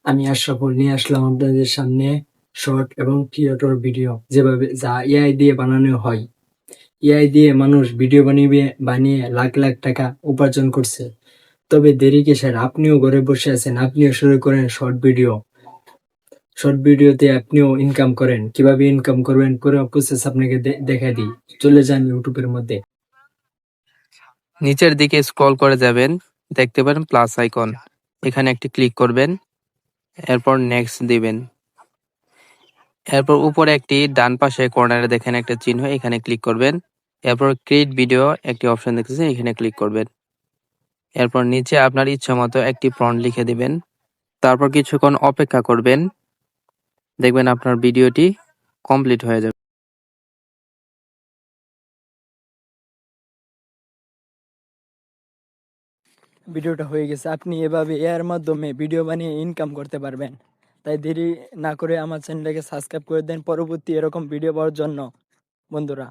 আমি আশরাফুল নিয়ে আসলাম আপনাদের সামনে শর্ট এবং ক্রিয়েটর ভিডিও যা এআই দিয়ে বানানো হয়। এআই দিয়ে মানুষ ভিডিও বানিয়ে লাখ লাখ টাকা উপার্জন করছে। তবে দেরি কিসের? আপনিও ঘরে বসে আছেন, আপনিও শুরু করেন শর্ট ভিডিও। শর্ট ভিডিওতে আপনিও ইনকাম করেন। কিভাবে ইনকাম করবেন পুরো প্রসেস আপনাকে দেখা দিই। চলে যান ইউটিউবের মধ্যে। নিচের দিকে স্ক্রল করে যাবেন, দেখতে পারেন প্লাস আইকন, এখানে একটি ক্লিক করবেন, এরপর নেক্সট দিবেন। এরপর উপরে একটি ডান পাশে কর্নারে দেখেন একটা চিহ্ন, এখানে ক্লিক করবেন। এরপর ক্রিয়েট ভিডিও একটি অপশন দেখতেছেন, এখানে ক্লিক করবেন। এরপর নিচে আপনার ইচ্ছা মতো একটি প্রম্পট লিখে দিবেন। তারপর কিছুক্ষণ অপেক্ষা করবেন, দেখবেন আপনার ভিডিওটি কমপ্লিট হয়ে যাবে। ভিডিওটা হয়ে গেছে। আপনি এভাবে এর মাধ্যমে ভিডিও বানিয়ে ইনকাম করতে পারবেন। তাই দেরি না করে আমার চ্যানেলটাকে সাবস্ক্রাইব করে দেন পরবর্তী এরকম ভিডিও পাওয়ার জন্য বন্ধুরা।